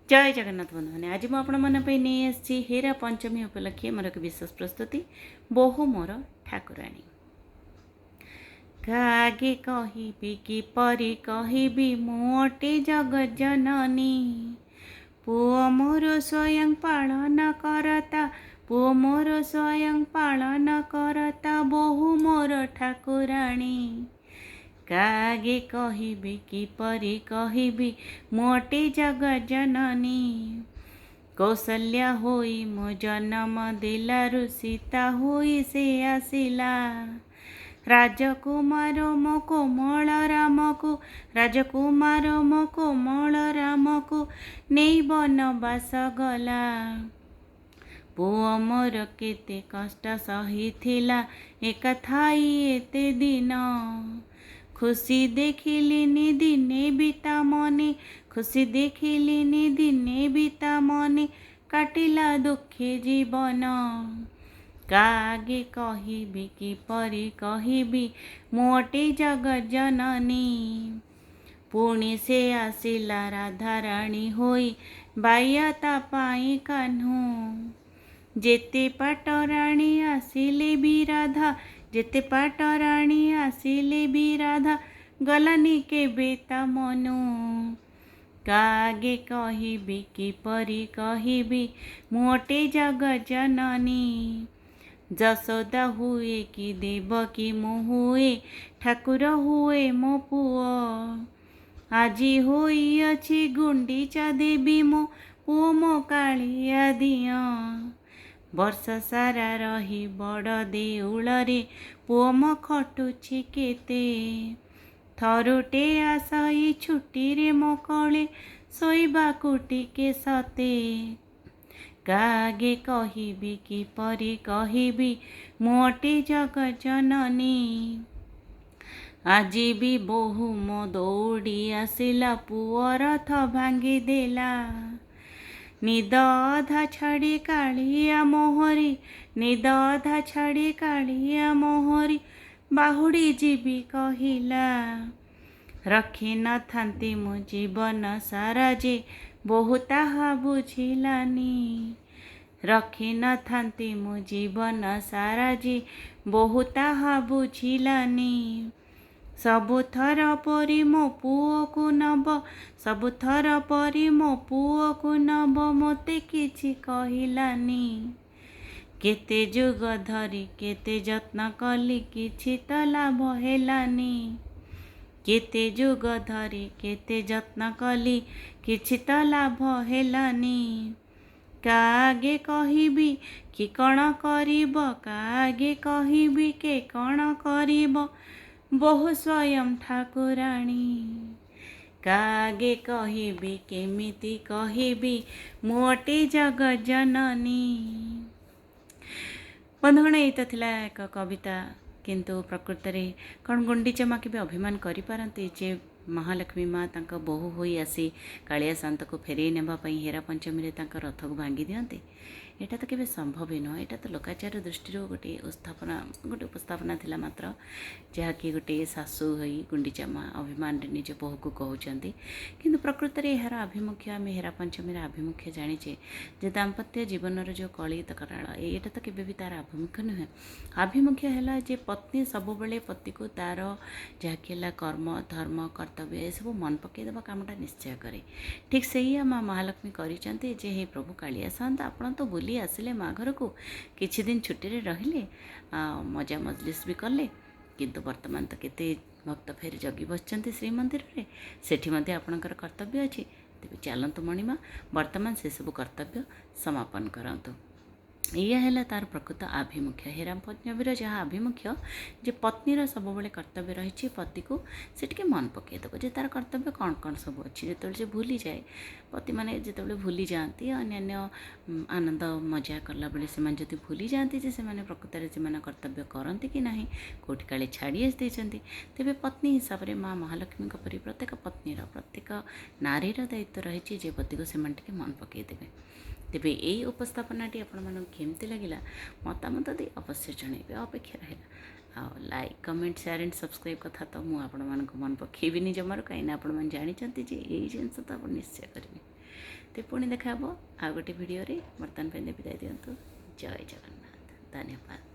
जय जगन्नाथ बंधु मैंने आज मुझे नहीं आसी हेरा पंचमी उपलक्षे मोर एक विशेष प्रस्तुति बहु मोर ठाकुराणी। कागे कहबी कि परी कहबी मोटे जगत जननी पुओ मोर स्वयं पालन करता पुओ मोर स्वयं पालन करता बहु मोर ठाकुराणी। कागे कहबी कि परी कहबी मोटे जगत जननी कौशल्या होई मो जन्म दिलारु सीता होई से आसिला राजकुमार मो कोमल राम को राजकुमार मो कोमल राम को नहीं बनवास गला पुओ मोर केते कष्ट सहीथिला एक थाई एते दिन खुशी देखिलिनी दिने बीता मने खुशी देखिलिनी दिने बीता मने काटिला दुखे जीवन कागे कहबी कि परी कहबी मोटे जगत जननी पुणी से आसिला राधाराणी होई बायता पाई कान्हू जेते पाटराणी आसिले भी राधा जेते पाटराणी आसिले भी राधा गलानी के बेता मनु कागे कहबी कि परी कहबी मोटे जगत जननी जसोदा हुए कि देवकी मो हुए ठाकुर हुए मो पुओ आजी होई अछि गुंडीचा देवी मो पुओ मो कालिया दिया वर्ष सारा रही बड़ देउलरे पुओ मो खटुछि केते थरुटे आसई छुट्टी रे मो कळे शोइबाकु टिके सते कागे कहबी कि परी कहबी मोटे जगत जननी आजी भी बहु मो दौड़ी आसिला पुओ रथ भांगी देला निद अधा छाड़ी कालिया मोहरी निद अधा छाड़ी कालिया मोहरी बाहुड़ी जीवी कहिला रखी न थांती मो जीवन सारा जे बहु ताहा बुझिलानी रखी न थांती मो जीवन सारा जे बहु ताहा बुझिलानी सबुथर परी मो पुओ को नब सबुथर परी मो पुओ को नब मोते किछि कहिलानी केते जुग धरी केते जत्न कली किछि त लाभ हेलानी केते जुग धरी केते जत्न कली किछि त लाभ हेलानी कागे कहबी कि कण करिब कागे कहबी के कण करिब बहु स्वयं ठाकुराणी कागे कहबी केमिति कहबी मोटे जगत जननी। बंधुगण ये थिला एक कविता किंतु प्रकृत रे कौन गुंडीचा माँ के अभिमान करिपारती जे महालक्ष्मी माँ तांका बोहू होई आसी कालिया शांत को फेरे नेबाई हेरा पंचमी रे तांका रथ को भांगी दियंते एटा तो केबे संभव ही नुह एटा तो लोकाचार दृष्टि गोटे उपस्थापना थिला मात्र जहाँकि गोटे सासू होई गुंडीचा माँ अभिमान निज बोहू को कहउचंती किंतु प्रकृत रे एहार आभिमुख्य आम हेरा पंचमी आभिमुख्य जानीचे जे दाम्पत्य जीवन जो कली तकराल एटा तो केबे भी तार आभिमुख्य नुहे आभिमुख्य है जे पत्नी सब बेले पति को तार जहाँकि कर्म धर्म कर्तव्य ये सब मन पकईदेवा कामटा निश्चय करे ठीक से ही माँ महालक्ष्मी करिसेंती जे हे प्रभु कालिया सान्त आपण तो बुली आसिले माँ घर को किछि दिन छुट्टी रे रहिले मजा मजलिस भी कले किंतु वर्तमान तो केते भक्त फेर जगी बसचंती श्रीमंदिर रे सेठी मध्ये आपणकर कर्तव्य अछि तेबे चलंतु मणिमा वर्तमान से सब कर्तव्य समापन करंतु यह है तार प्रकृत आभिमुख्य हेरा पंचमीर जहाँ आभिमुख्य जे पत्नीर सब बड़े कर्तव्य रही पति को से मन पकईदेव जे तार कर्तव्य कौन कौन सब अच्छी जो भूली जाए पति मैंने जो भूली जाती अन्य आनंद मजा कला बेले से जब भूली जाती जे से प्रकृत से कर्तव्य करती कि ना कौटी काले छाड़ी आसते तेरे पत्नी हिसाब से माँ महालक्ष्मी परी प्रत्येक पत्नीर प्रत्येक नारीर दायित्व रही जे पति को से मन पकईदेवे तेबे यही उपस्थापनाटी आपमती लगे मतामत दे अवश्य जनइबे अपेक्षा रहा like comment share and subscribe कथा तो मुझे मन पकेबी जमार कहीं आप जानते यही जिनस तो आप निश्चय करेंगे तो पुणी देखा अब आ गोटे भिडियो बर्तमान पे विदाय दिंतु। जय जगन्नाथ। धन्यवाद।